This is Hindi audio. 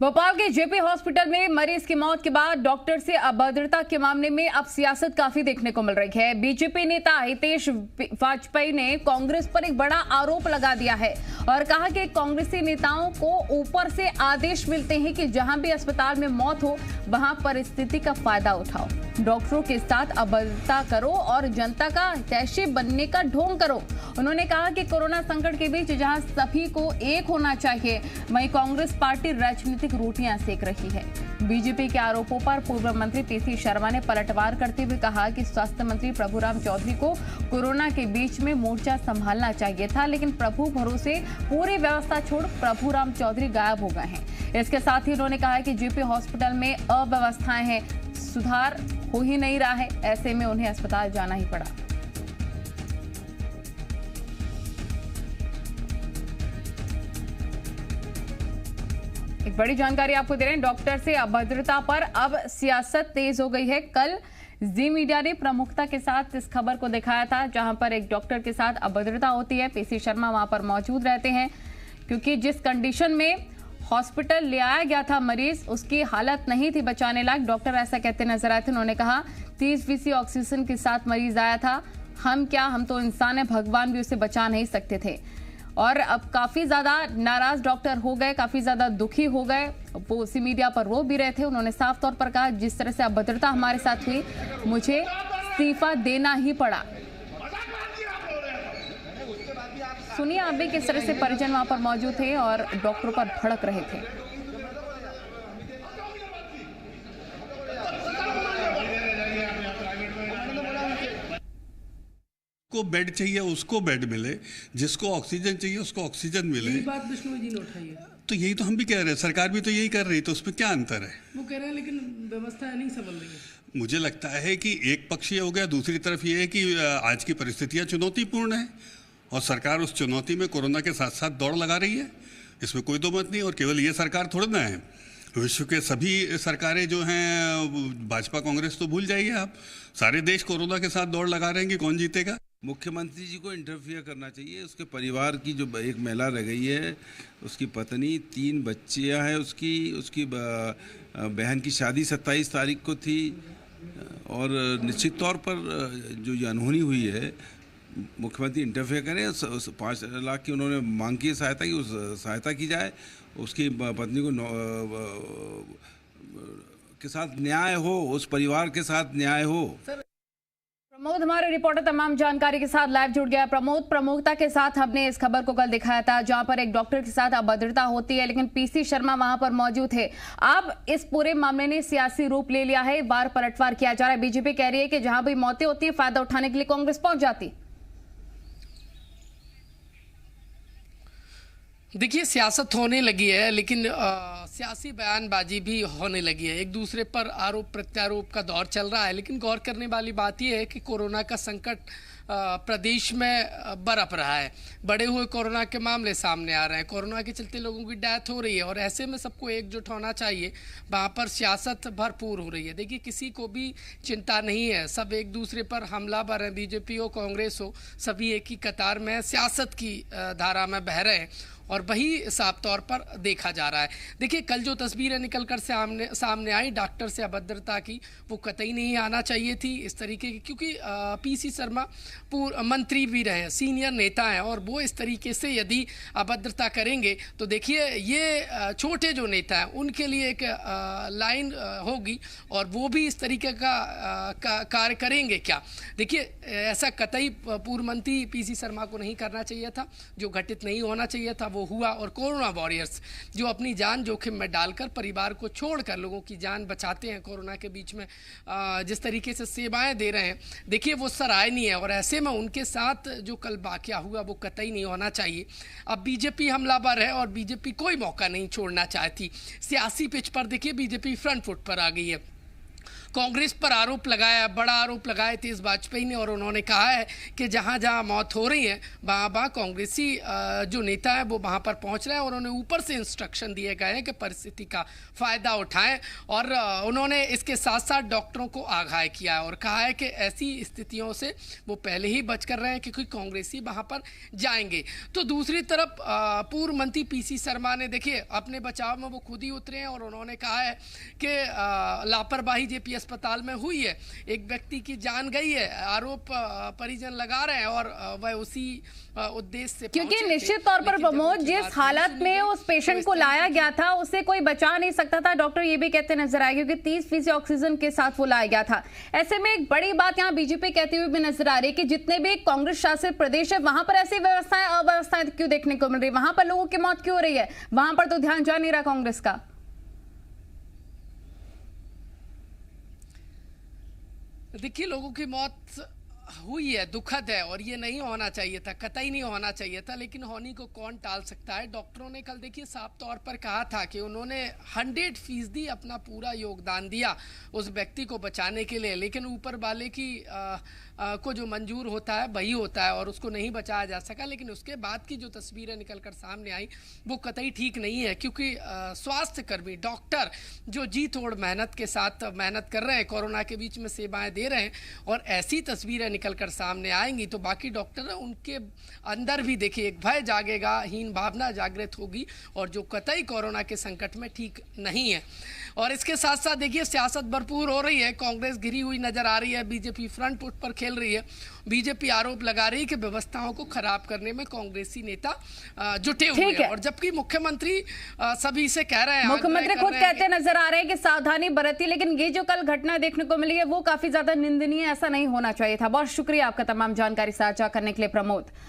भोपाल के जेपी हॉस्पिटल में मरीज की मौत के बाद डॉक्टर से अभद्रता के मामले में अब सियासत काफी देखने को मिल रही है। बीजेपी नेता हितेश वाजपेयी ने कांग्रेस पर एक बड़ा आरोप लगा दिया है और कहा कि कांग्रेसी नेताओं को ऊपर से आदेश मिलते हैं कि जहां भी अस्पताल में मौत हो वहां परिस्थिति का फायदा उठाओ, डॉक्टरों के साथ अभद्रता करो और जनता का हितैषी बनने का ढोंग करो। उन्होंने कहा कि कोरोना संकट के बीच जहां सभी को एक होना चाहिए, वहीं कांग्रेस पार्टी राजनीतिक रोटियां सेक रही है। बीजेपी के आरोपों पर पूर्व मंत्री पीसी शर्मा ने पलटवार करते हुए कहा कि स्वास्थ्य मंत्री प्रभुराम चौधरी को कोरोना के बीच में मोर्चा संभालना चाहिए था, लेकिन प्रभु भरोसे पूरी व्यवस्था छोड़ प्रभुराम चौधरी गायब हो गए हैं। इसके साथ ही उन्होंने कहा कि जेपी हॉस्पिटल में अव्यवस्थाएं हैं, सुधार हो ही नहीं रहा है, ऐसे में उन्हें अस्पताल जाना ही पड़ा। एक बड़ी जानकारी आपको दे रहे हैं, डॉक्टर से अभद्रता पर अब सियासत तेज हो गई है। कल जी मीडिया ने प्रमुखता के साथ इस खबर को दिखाया था, जहां पर एक डॉक्टर के साथ अभद्रता होती है। पीसी शर्मा वहां पर मौजूद रहते हैं, क्योंकि जिस कंडीशन में हॉस्पिटल ले आया गया था मरीज, उसकी हालत नहीं थी बचाने लायक। डॉक्टर ऐसा कहते नजर आए थे। उन्होंने कहा 30 फीसदी ऑक्सीजन के साथ मरीज आया था, हम तो इंसान है, भगवान भी उसे बचा नहीं सकते थे। और अब काफी ज्यादा नाराज डॉक्टर हो गए, काफी ज्यादा दुखी हो गए। वो उसी मीडिया पर रो भी रहे थे। उन्होंने साफ तौर पर कहा, जिस तरह से अभद्रता हमारे साथ हुई, मुझे इस्तीफा देना ही पड़ा। सुनिए आप भी किस तरह से परिजन वहां पर मौजूद थे और डॉक्टरों पर भड़क रहे थे। को बेड चाहिए उसको बेड मिले, जिसको ऑक्सीजन चाहिए उसको ऑक्सीजन मिले। ये बात विष्णु जी ने उठाई है, तो यही तो हम भी कह रहे हैं, सरकार भी तो यही कर रही है, तो उसमें क्या अंतर है? वो कह रहे हैं लेकिन व्यवस्था नहीं संभल रही है। मुझे लगता है कि एक पक्ष ये हो गया, दूसरी तरफ ये है कि आज की परिस्थितियां चुनौतीपूर्ण है और सरकार उस चुनौती में कोरोना के साथ साथ दौड़ लगा रही है, इसमें कोई दो मत नहीं। और केवल ये सरकार थोड़ा ना है, विश्व के सभी सरकारें जो हैं, भाजपा कांग्रेस तो भूल जाइए आप, सारे देश कोरोना के साथ दौड़ लगा रहे हैं कि कौन जीतेगा। मुख्यमंत्री जी को इंटरफियर करना चाहिए। उसके परिवार की जो एक महिला रह गई है, उसकी पत्नी, 3 बच्चियां हैं, उसकी बहन की शादी 27 तारीख को थी और निश्चित तौर पर जो ये अनहोनी हुई है, मुख्यमंत्री इंटरफेयर करें। 5 लाख की उन्होंने मांग की सहायता की, उस सहायता की जाए, उसकी पत्नी को के साथ न्याय हो, उस परिवार के साथ न्याय हो। प्रमोद हमारे रिपोर्टर तमाम जानकारी के साथ लाइव जुड़ गया। प्रमोद, प्रमुखता के साथ हमने इस खबर को कल दिखाया था, जहां पर एक डॉक्टर के साथ अभद्रता होती है, लेकिन पीसी शर्मा वहां पर मौजूद थे। अब इस पूरे मामले ने सियासी रूप ले लिया है, बार पलटवार किया जा रहा है। बीजेपी कह रही है कि जहां भी मौतें होती है, फायदा उठाने के लिए कांग्रेस पहुंच जाती। देखिए, सियासत होने लगी है, लेकिन सियासी बयानबाजी भी होने लगी है। एक दूसरे पर आरोप प्रत्यारोप का दौर चल रहा है, लेकिन गौर करने वाली बात यह है कि कोरोना का संकट प्रदेश में बरप रहा है। बढ़े हुए कोरोना के मामले सामने आ रहे हैं, कोरोना के चलते लोगों की डेथ हो रही है और ऐसे में सबको एकजुट होना चाहिए। वहाँ पर सियासत भरपूर हो रही है। देखिए, किसी को भी चिंता नहीं है, सब एक दूसरे पर हमलावर हैं। बीजेपी हो, कांग्रेस हो, सभी एक ही कतार में सियासत की धारा में बह रहे हैं और वही साफ तौर पर देखा जा रहा है। देखिए, कल जो तस्वीरें निकलकर सामने आई डॉक्टर से अभद्रता की, वो कतई नहीं आना चाहिए थी इस तरीके की, क्योंकि पीसी शर्मा मंत्री भी रहे, सीनियर नेता हैं, और वो इस तरीके से यदि अभद्रता करेंगे तो देखिए ये छोटे जो नेता हैं उनके लिए एक लाइन होगी और वो भी इस तरीके का कार्य करेंगे क्या। देखिए, ऐसा कतई पूर्व मंत्री पीसी शर्मा को नहीं करना चाहिए था, जो घटित नहीं होना चाहिए था वो हुआ। और कोरोना वॉरियर्स जो अपनी जान जोखिम में डालकर परिवार को छोड़कर लोगों की जान बचाते हैं, कोरोना के बीच में जिस तरीके से सेवाएं दे रहे हैं, देखिए वो सराहनीय है। और ऐसे में उनके साथ जो कल वाकया हुआ वो कतई नहीं होना चाहिए। अब बीजेपी हमलावर है और बीजेपी कोई मौका नहीं छोड़ना चाहती। सियासी पिच पर देखिए बीजेपी फ्रंट फुट पर आ गई है कांग्रेस पर आरोप लगाया, बड़ा आरोप लगाए थे इस वाजपेयी ने, और उन्होंने कहा है कि जहां जहां मौत हो रही है वहां कांग्रेसी जो नेता है वो वहां पर पहुंच रहे हैं, और उन्होंने ऊपर से इंस्ट्रक्शन दिए गए हैं कि परिस्थिति का फायदा उठाएं। और उन्होंने इसके साथ साथ डॉक्टरों को आगाह किया है और कहा है कि ऐसी स्थितियों से वो पहले ही बच कर रहे हैं कि कोई कांग्रेसी वहां पर जाएंगे। तो दूसरी तरफ पूर्व मंत्री पीसी शर्मा ने देखिए अपने बचाव में वो खुद ही उतरे हैं और उन्होंने कहा है कि लापरवाही जेपी अस्पताल में हुई है, एक व्यक्ति की जान गई है, आरोप परिजन लगा रहे हैं और वह उसी उद्देश्य से, क्योंकि निश्चित तौर पर प्रमोद जिस हालत में उस पेशेंट को लाया गया था उसे कोई बचा नहीं सकता था, डॉक्टर ये भी कहते नजर आए, क्योंकि 30% ऑक्सीजन के साथ वो लाया गया था। ऐसे में एक बड़ी बात यहाँ बीजेपी कहती हुई भी नजर आ रही है कि जितने भी कांग्रेस शासित प्रदेश है वहां पर ऐसी व्यवस्थाएं अव्यवस्थाएं क्यों देखने को मिल रही है, वहां पर लोगों की मौत क्यों हो रही है, वहां पर तो ध्यान जा नहीं रहा कांग्रेस का। देखिए लोगों की मौत हुई है, दुखद है, और ये नहीं होना चाहिए था, कतई नहीं होना चाहिए था, लेकिन होनी को कौन टाल सकता है। डॉक्टरों ने कल देखिए साफ तौर पर कहा था कि उन्होंने 100% अपना पूरा योगदान दिया उस व्यक्ति को बचाने के लिए, लेकिन ऊपर वाले की को जो मंजूर होता है वही होता है और उसको नहीं बचाया जा सका। लेकिन उसके बाद की जो तस्वीरें निकल कर सामने आई वो कतई ठीक नहीं है, क्योंकि स्वास्थ्य कर्मी डॉक्टर जो जी तोड़ मेहनत के साथ मेहनत कर रहे हैं, कोरोना के बीच में सेवाएं दे रहे हैं, और ऐसी तस्वीरें निकल कर सामने आएंगी तो बाकी डॉक्टर उनके अंदर भी देखिए एक भय जागेगा, हीन भावना जागृत होगी, और जो कतई कोरोना के संकट में ठीक नहीं है। और इसके साथ साथ देखिए सियासत भरपूर हो रही है, कांग्रेस घिरी हुई नजर आ रही है, बीजेपी फ्रंट फुट पर खेल रही है। बीजेपी आरोप लगा रही है कि व्यवस्थाओं को खराब करने में कांग्रेसी नेता जुटे हुए हैं, और जबकि मुख्यमंत्री सभी से कह रहे हैं, मुख्यमंत्री खुद कहते नजर आ रहे हैं कि सावधानी बरती, लेकिन ये जो कल घटना देखने को मिली है वो काफी ज्यादा निंदनीय, ऐसा नहीं होना चाहिए था। बहुत शुक्रिया आपका तमाम जानकारी साझा करने के लिए प्रमोद।